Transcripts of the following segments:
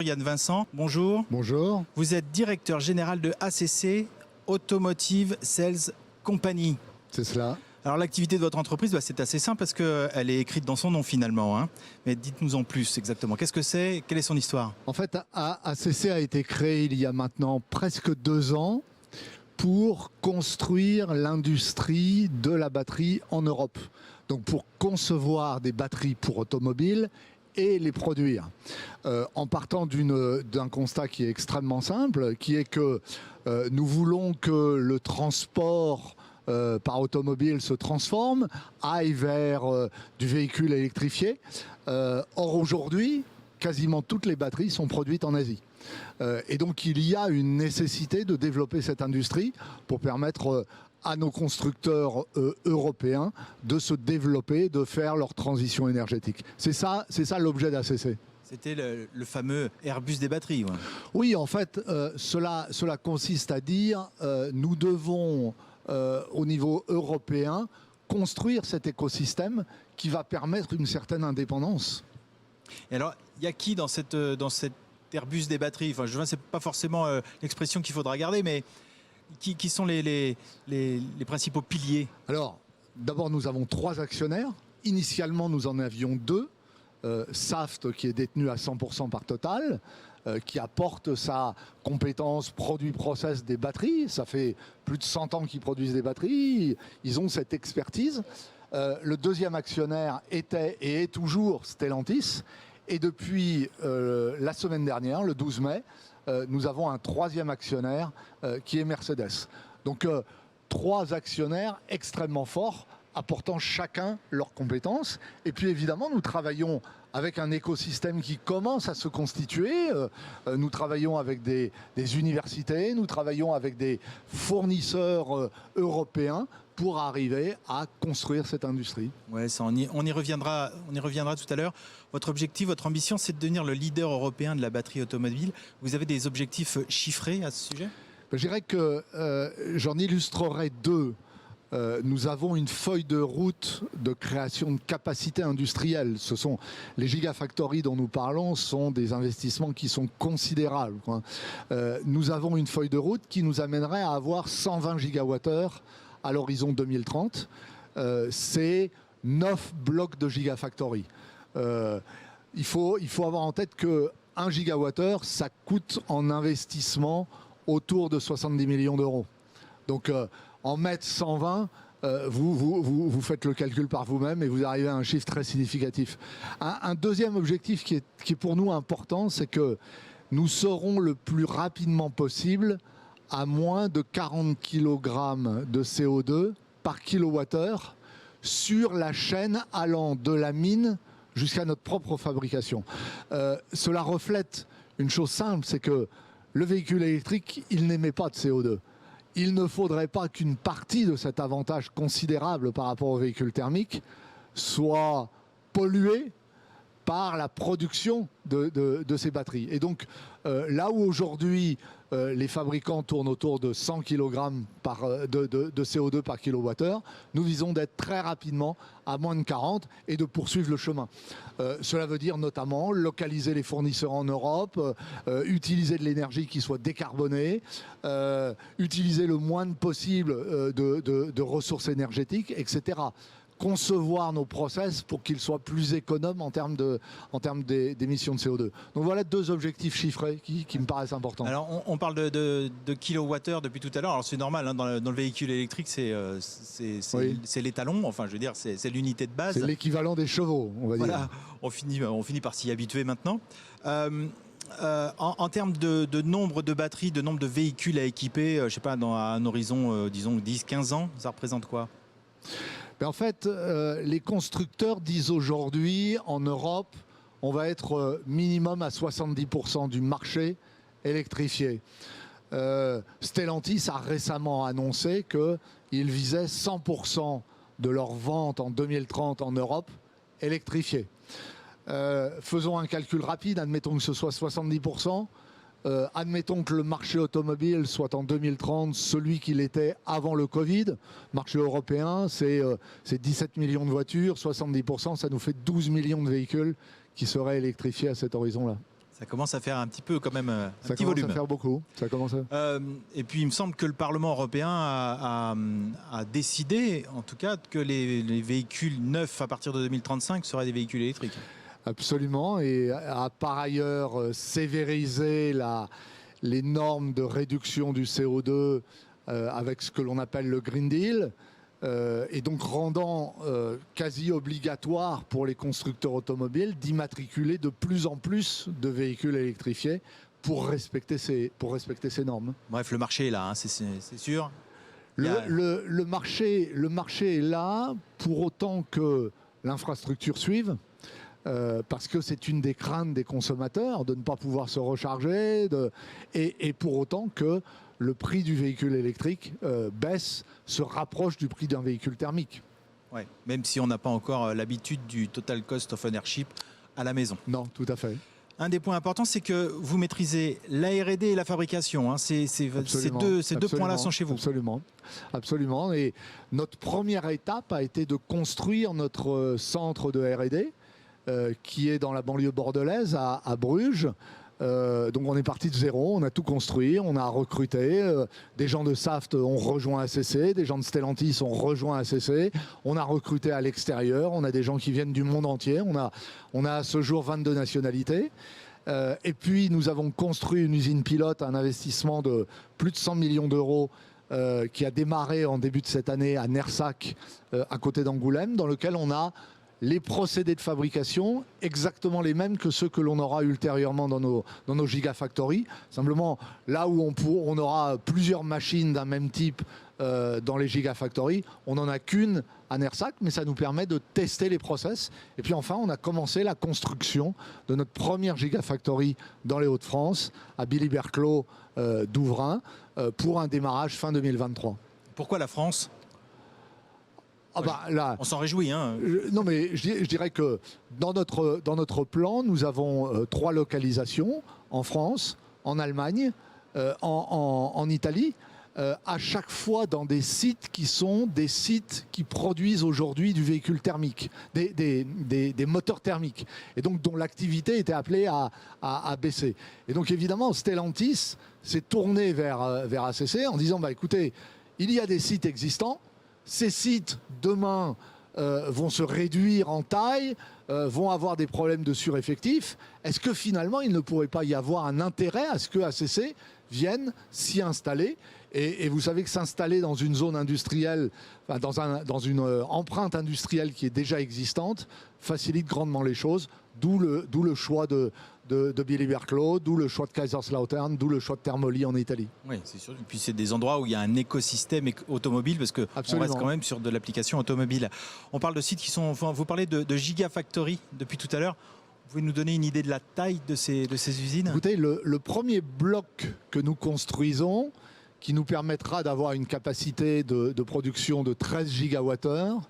Yann Vincent, bonjour. Bonjour. Vous êtes directeur général de ACC, Automotive Sales Company. C'est cela. Alors l'activité de votre entreprise, c'est assez simple parce qu'elle est écrite dans son nom finalement. Hein. Mais dites-nous en plus exactement. Qu'est-ce que c'est? Quelle est son histoire? En fait, ACC a été créé il y a maintenant presque 2 ans pour construire l'industrie de la batterie en Europe. Donc pour concevoir des batteries pour automobiles et les produire. En partant d'un constat qui est extrêmement simple, qui est que nous voulons que le transport par automobile se transforme, aille vers du véhicule électrifié. Or aujourd'hui, quasiment toutes les batteries sont produites en Asie. Et donc il y a une nécessité de développer cette industrie pour permettre à nos constructeurs européens de se développer, de faire leur transition énergétique. C'est ça l'objet d'ACC. C'était le fameux Airbus des batteries. Ouais. Oui, en fait, cela consiste à dire nous devons, au niveau européen, construire cet écosystème qui va permettre une certaine indépendance. Et alors, il y a qui dans cet Airbus des batteries? Enfin, je vois, c'est pas forcément l'expression qu'il faudra garder, mais qui sont les principaux piliers? Alors, d'abord, nous avons 3 actionnaires. Initialement, nous en avions 2. Saft, qui est détenu à 100% par Total, qui apporte sa compétence produit-process des batteries. Ça fait plus de 100 ans qu'ils produisent des batteries. Ils ont cette expertise. Le deuxième actionnaire était et est toujours Stellantis. Et depuis la semaine dernière, le 12 mai, nous avons un 3e actionnaire qui est Mercedes. Donc 3 actionnaires extrêmement forts, apportant chacun leurs compétences. Et puis évidemment, nous travaillons avec un écosystème qui commence à se constituer. Nous travaillons avec des universités, nous travaillons avec des fournisseurs européens pour arriver à construire cette industrie. Ouais, ça, on y reviendra tout à l'heure. Votre objectif, votre ambition, c'est de devenir le leader européen de la batterie automobile. Vous avez des objectifs chiffrés à ce sujet? Je dirais que j'en illustrerai 2. Nous avons une feuille de route de création de capacités industrielles. Ce sont les gigafactories dont nous parlons, sont des investissements qui sont considérables. Nous avons une feuille de route qui nous amènerait à avoir 120 gigawattheures à l'horizon 2030. C'est 9 blocs de gigafactories. Il faut avoir en tête que 1 gigawattheure, ça coûte en investissement autour de 70 millions d'euros. Donc en mettre 120, vous faites le calcul par vous-même et vous arrivez à un chiffre très significatif. Un deuxième objectif qui est pour nous important, c'est que nous serons le plus rapidement possible à moins de 40 kg de CO2 par kilowattheure sur la chaîne allant de la mine jusqu'à notre propre fabrication. Cela reflète une chose simple, c'est que le véhicule électrique, il n'émet pas de CO2. Il ne faudrait pas qu'une partie de cet avantage considérable par rapport au véhicule thermique soit polluée par la production de ces batteries. Et donc, là où aujourd'hui, les fabricants tournent autour de 100 kg de CO2 par kilowattheure, nous visons d'être très rapidement à moins de 40 et de poursuivre le chemin. Cela veut dire notamment localiser les fournisseurs en Europe, utiliser de l'énergie qui soit décarbonée, utiliser le moins possible de ressources énergétiques, etc. Concevoir nos process pour qu'ils soient plus économes en termes d'émissions de CO2. Donc voilà 2 objectifs chiffrés qui me paraissent importants. Alors on parle de kilowattheures depuis tout à l'heure. Alors c'est normal, hein, dans le véhicule électrique, c'est l'étalon. Enfin, je veux dire, c'est l'unité de base. C'est l'équivalent des chevaux, on va dire. Voilà, on finit par s'y habituer maintenant. En termes de nombre de batteries, de nombre de véhicules à équiper, je ne sais pas, dans un horizon, disons 10-15 ans, ça représente quoi? En fait, les constructeurs disent aujourd'hui, en Europe, on va être minimum à 70% du marché électrifié. Stellantis a récemment annoncé qu'ils visaient 100% de leurs ventes en 2030 en Europe électrifiées. Faisons un calcul rapide, admettons que ce soit 70%. Admettons que le marché automobile soit en 2030 celui qu'il était avant le Covid. Marché européen, c'est 17 millions de voitures, 70%, ça nous fait 12 millions de véhicules qui seraient électrifiés à cet horizon-là. Ça commence à faire un petit peu quand même un Ça petit commence volume. à faire beaucoup. Ça commence à... Et puis il me semble que le Parlement européen a décidé, en tout cas, que les véhicules neufs à partir de 2035 seraient des véhicules électriques. Absolument, et a par ailleurs sévérisé les normes de réduction du CO2 avec ce que l'on appelle le Green Deal, et donc rendant quasi obligatoire pour les constructeurs automobiles d'immatriculer de plus en plus de véhicules électrifiés pour respecter ces normes. Bref, le marché est là, hein, c'est sûr. Le marché est là pour autant que l'infrastructure suive. Parce que c'est une des craintes des consommateurs de ne pas pouvoir se recharger et pour autant que le prix du véhicule électrique baisse, se rapproche du prix d'un véhicule thermique. Ouais, même si on n'a pas encore l'habitude du total cost of ownership à la maison. Non, tout à fait. Un des points importants, c'est que vous maîtrisez la R&D et la fabrication. Hein. Ces deux points-là sont chez vous. Absolument, absolument. Et notre première étape a été de construire notre centre de R&D. Qui est dans la banlieue bordelaise, à Bruges. Donc on est parti de zéro, on a tout construit, on a recruté. Des gens de Saft ont rejoint ACC, des gens de Stellantis ont rejoint ACC. On a recruté à l'extérieur, on a des gens qui viennent du monde entier. On a à ce jour 22 nationalités. Et puis nous avons construit une usine pilote, un investissement de plus de 100 millions d'euros qui a démarré en début de cette année à Nersac, à côté d'Angoulême, dans lequel on a les procédés de fabrication exactement les mêmes que ceux que l'on aura ultérieurement dans nos gigafactories. Simplement, là où on aura plusieurs machines d'un même type dans les gigafactories, on n'en a qu'une à Nersac, mais ça nous permet de tester les process. Et puis enfin, on a commencé la construction de notre première gigafactory dans les Hauts-de-France, à Billy-Berclos d'Ouvrain, pour un démarrage fin 2023. Pourquoi la France ? Ah bah, là, on s'en réjouit. Hein. Non, mais je dirais que dans notre plan, nous avons 3 localisations en France, en Allemagne, en Italie, à chaque fois dans des sites qui sont des sites qui produisent aujourd'hui du véhicule thermique, des moteurs thermiques, et donc dont l'activité était appelée à baisser. Et donc évidemment, Stellantis s'est tourné vers ACC en disant, bah, écoutez, il y a des sites existants. Ces sites, demain, vont se réduire en taille, vont avoir des problèmes de sureffectif. Est-ce que finalement, il ne pourrait pas y avoir un intérêt à ce que ACC vienne s'y installer ? Et vous savez que s'installer dans une zone industrielle, enfin dans une empreinte industrielle qui est déjà existante, facilite grandement les choses, d'où le choix de Billy-Berclos, d'où le choix de Kaiserslautern, d'où le choix de Termoli en Italie. Oui, c'est sûr. Et puis c'est des endroits où il y a un écosystème automobile, parce qu'on reste quand même sur de l'application automobile. On parle de sites qui sont... Enfin, vous parlez de Gigafactory depuis tout à l'heure. Vous pouvez nous donner une idée de la taille de ces usines ? Écoutez, le premier bloc que nous construisons, qui nous permettra d'avoir une capacité de production de 13 gigawattheures,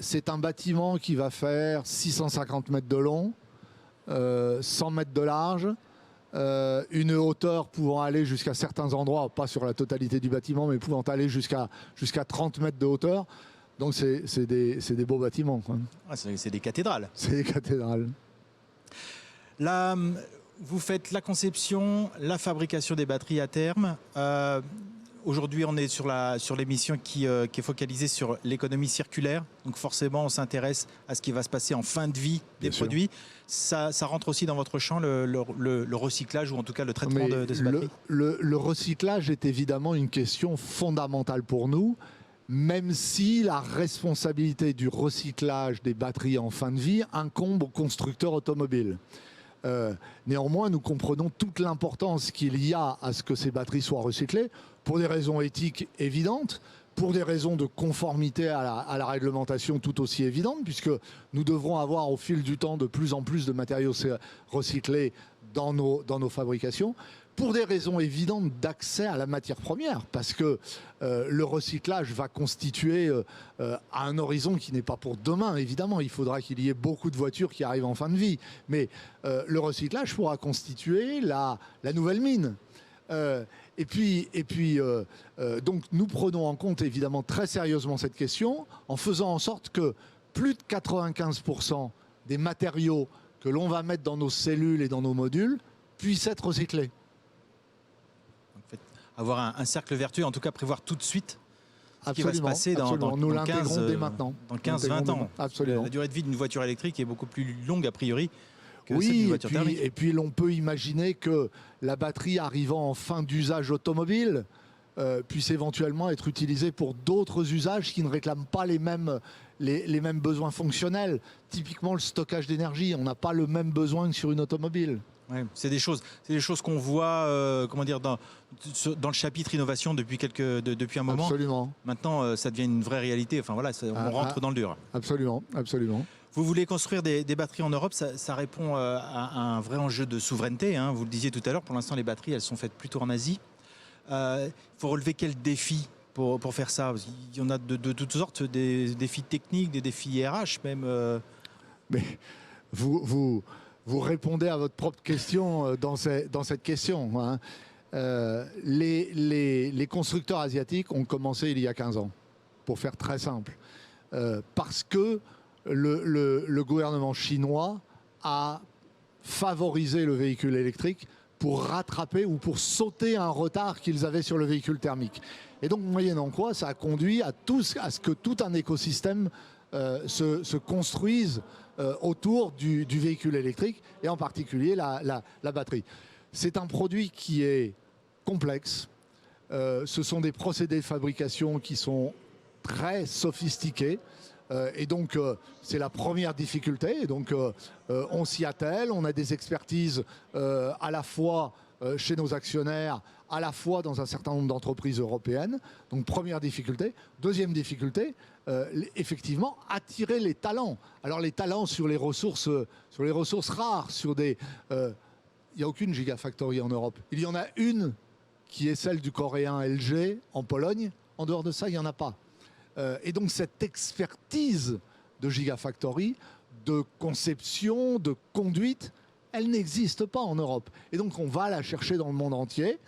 c'est un bâtiment qui va faire 650 mètres de long, 100 mètres de large, une hauteur pouvant aller jusqu'à certains endroits, pas sur la totalité du bâtiment, mais pouvant aller jusqu'à 30 mètres de hauteur. Donc c'est des beaux bâtiments, quoi. Ah, c'est des cathédrales. C'est des cathédrales. Là, vous faites la conception, la fabrication des batteries à terme. Aujourd'hui, on est sur l'émission qui est focalisée sur l'économie circulaire. Donc forcément, on s'intéresse à ce qui va se passer en fin de vie des produits. Ça rentre aussi dans votre champ, le recyclage, ou en tout cas le traitement de ces batteries. Le recyclage est évidemment une question fondamentale pour nous, même si la responsabilité du recyclage des batteries en fin de vie incombe aux constructeurs automobiles. Néanmoins, nous comprenons toute l'importance qu'il y a à ce que ces batteries soient recyclées, pour des raisons éthiques évidentes, pour des raisons de conformité à la réglementation tout aussi évidente, puisque nous devrons avoir au fil du temps de plus en plus de matériaux recyclés dans nos fabrications, pour des raisons évidentes d'accès à la matière première, parce que le recyclage va constituer à un horizon qui n'est pas pour demain, évidemment. Il faudra qu'il y ait beaucoup de voitures qui arrivent en fin de vie, mais le recyclage pourra constituer la nouvelle mine. Donc nous prenons en compte évidemment très sérieusement cette question, en faisant en sorte que plus de 95% des matériaux que l'on va mettre dans nos cellules et dans nos modules puissent être recyclés. En fait, avoir un cercle vertueux, en tout cas prévoir tout de suite ce qui va se Absolument, passer absolument. Nous l'intégrons dès maintenant. Dans 15-20 ans. Absolument. La durée de vie d'une voiture électrique est beaucoup plus longue a priori que celle Oui, d'une et voiture thermique. puis l'on peut imaginer que la batterie arrivant en fin d'usage automobile puisse éventuellement être utilisée pour d'autres usages qui ne réclament pas les mêmes besoins fonctionnels. Typiquement le stockage d'énergie, on n'a pas le même besoin que sur une automobile. Ouais, c'est des choses qu'on voit comment dire, dans le chapitre innovation depuis un moment. Absolument. Maintenant, ça devient une vraie réalité. Enfin, voilà, on rentre dans le dur. Absolument, absolument. Vous voulez construire des batteries en Europe, ça répond à un vrai enjeu de souveraineté. Hein. Vous le disiez tout à l'heure, pour l'instant, les batteries, elles sont faites plutôt en Asie. Il faut relever quel défi pour faire ça? Il y en a de toutes sortes, des défis techniques, des défis RH même. Mais vous répondez à votre propre question dans cette question. Hein. Les constructeurs asiatiques ont commencé il y a 15 ans, pour faire très simple. Parce que le gouvernement chinois a favorisé le véhicule électrique pour rattraper ou pour sauter un retard qu'ils avaient sur le véhicule thermique. Et donc, moyennant quoi, ça a conduit à ce que tout un écosystème se construise autour du véhicule électrique et en particulier la batterie. C'est un produit qui est complexe. Ce sont des procédés de fabrication qui sont très sophistiqués. Et donc, c'est la première difficulté. Et donc, on s'y attelle. On a des expertises à la fois chez nos actionnaires, à la fois dans un certain nombre d'entreprises européennes. Donc, première difficulté. Deuxième difficulté, effectivement, attirer les talents. Alors, les talents sur les ressources rares, il n'y a aucune gigafactory en Europe. Il y en a une qui est celle du coréen LG en Pologne. En dehors de ça, il n'y en a pas. Et donc cette expertise de Gigafactory, de conception, de conduite, elle n'existe pas en Europe. Et donc on va la chercher dans le monde entier.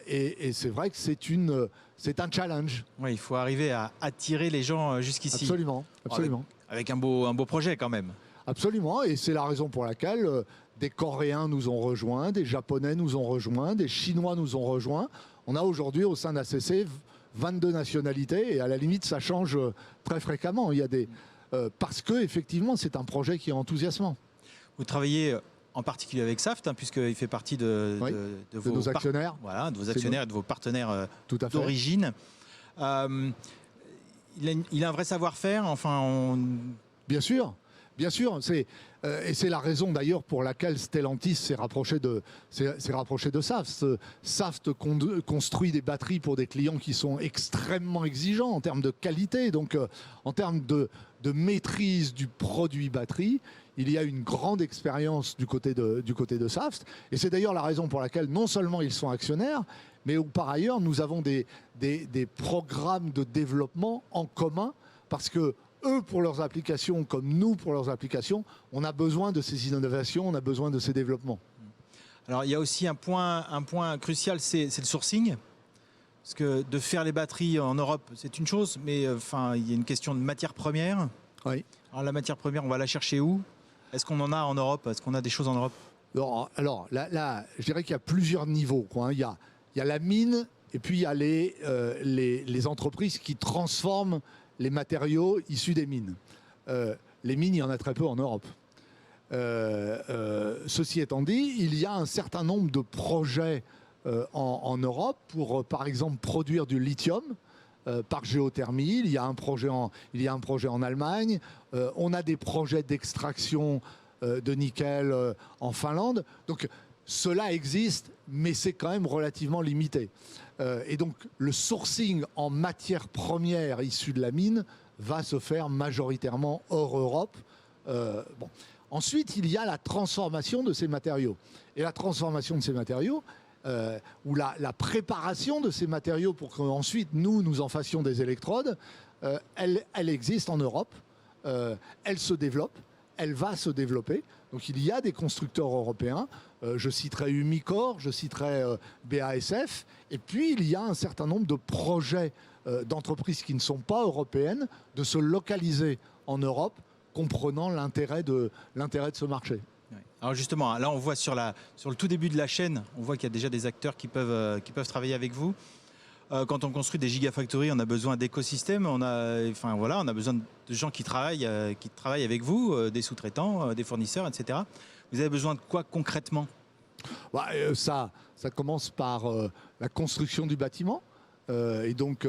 Et c'est vrai que c'est un challenge. Oui, il faut arriver à attirer les gens jusqu'ici. Absolument, absolument. Avec un beau projet quand même. Absolument, et c'est la raison pour laquelle des Coréens nous ont rejoints, des Japonais nous ont rejoints, des Chinois nous ont rejoints. On a aujourd'hui au sein d'ACC 22 nationalités et à la limite ça change très fréquemment. Il y a parce que effectivement c'est un projet qui est enthousiasmant. Vous travaillez en particulier avec Saft, hein, puisqu'il fait partie de nos actionnaires. Voilà, de vos actionnaires et de vos partenaires d'origine. Il a un vrai savoir-faire. Enfin, Bien sûr. Bien sûr, et c'est la raison d'ailleurs pour laquelle Stellantis s'est rapproché de Saft. Saft construit des batteries pour des clients qui sont extrêmement exigeants en termes de qualité, donc en termes de maîtrise du produit batterie. Il y a une grande expérience du côté de Saft, et c'est d'ailleurs la raison pour laquelle non seulement ils sont actionnaires, mais où par ailleurs nous avons des programmes de développement en commun, parce que eux pour leurs applications comme nous pour leurs applications, on a besoin de ces innovations, on a besoin de ces développements. Alors il y a aussi un point crucial, c'est le sourcing. Parce que de faire les batteries en Europe, c'est une chose, mais il y a une question de matière première. Oui. Alors la matière première, on va la chercher où? Est-ce qu'on en a en Europe? Est-ce qu'on a des choses en Europe? Alors là, je dirais qu'il y a plusieurs niveaux, quoi, hein. Il y a la mine et puis il y a les entreprises qui transforment les matériaux issus des mines. Les mines, il y en a très peu en Europe. Ceci étant dit, il y a un certain nombre de projets en Europe pour, par exemple, produire du lithium par géothermie. Il y a un projet en Allemagne. On a des projets d'extraction de nickel en Finlande. Donc, cela existe, mais c'est quand même relativement limité. Et donc, le sourcing en matière première issue de la mine va se faire majoritairement hors Europe. Ensuite, il y a la transformation de ces matériaux. Et la transformation de ces matériaux, ou la préparation de ces matériaux pour qu'ensuite nous en fassions des électrodes, elle existe en Europe. Elle se développe. Elle va se développer. Donc il y a des constructeurs européens, je citerai Umicore, je citerai BASF, et puis il y a un certain nombre de projets d'entreprises qui ne sont pas européennes de se localiser en Europe comprenant l'intérêt de ce marché. Alors justement, là on voit sur le tout début de la chaîne, on voit qu'il y a déjà des acteurs qui peuvent travailler avec vous. Quand on construit des gigafactories, on a besoin d'écosystèmes, on a besoin de gens qui travaillent avec vous, des sous-traitants, des fournisseurs, etc. Vous avez besoin de quoi concrètement ? Ça commence par la construction du bâtiment. Et donc,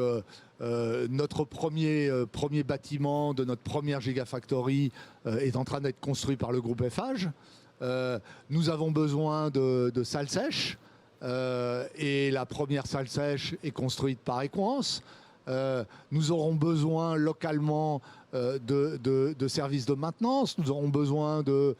notre premier bâtiment de notre première Gigafactory est en train d'être construit par le groupe Eiffage. Nous avons besoin de salles sèches. Et la première salle sèche est construite par Equans. Nous aurons besoin localement de services de maintenance, nous aurons besoin de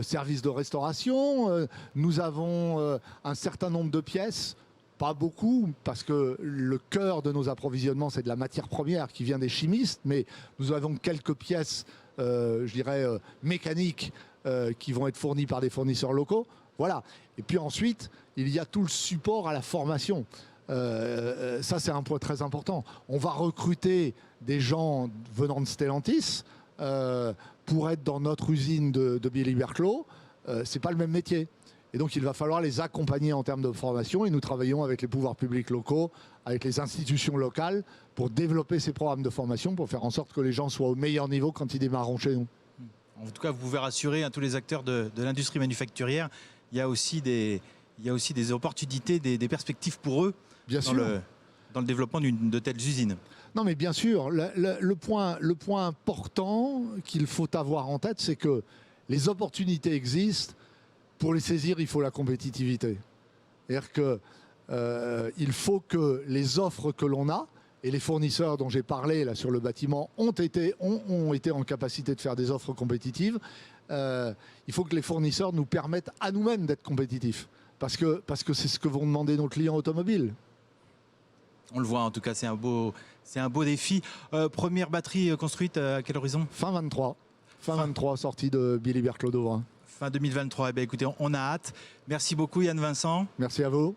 services de restauration. Nous avons un certain nombre de pièces, pas beaucoup, parce que le cœur de nos approvisionnements, c'est de la matière première qui vient des chimistes, mais nous avons quelques pièces, mécaniques, qui vont être fournies par des fournisseurs locaux. Voilà. Et puis ensuite, il y a tout le support à la formation. Ça, c'est un point très important. On va recruter des gens venant de Stellantis pour être dans notre usine de Billy-Berclau. C'est pas le même métier. Et donc, il va falloir les accompagner en termes de formation. Et nous travaillons avec les pouvoirs publics locaux, avec les institutions locales, pour développer ces programmes de formation, pour faire en sorte que les gens soient au meilleur niveau quand ils démarreront chez nous. En tout cas, vous pouvez rassurer tous les acteurs de l'industrie manufacturière. Il y a aussi des opportunités, des perspectives pour eux dans le développement de telles usines. Non, mais bien sûr, le point important qu'il faut avoir en tête, c'est que les opportunités existent. Pour les saisir, il faut la compétitivité. C'est-à-dire qu'il faut que les offres que l'on a, et les fournisseurs dont j'ai parlé là sur le bâtiment ont été en capacité de faire des offres compétitives. Il faut que les fournisseurs nous permettent à nous-mêmes d'être compétitifs. Parce que c'est ce que vont demander nos clients automobiles. On le voit, en tout cas, c'est un beau défi. Première batterie construite à quel horizon ? Fin 23. Fin 23, sortie de Billy-Berclau d'Auvrin. Fin 2023. Eh bien, écoutez, on a hâte. Merci beaucoup, Yann Vincent. Merci à vous.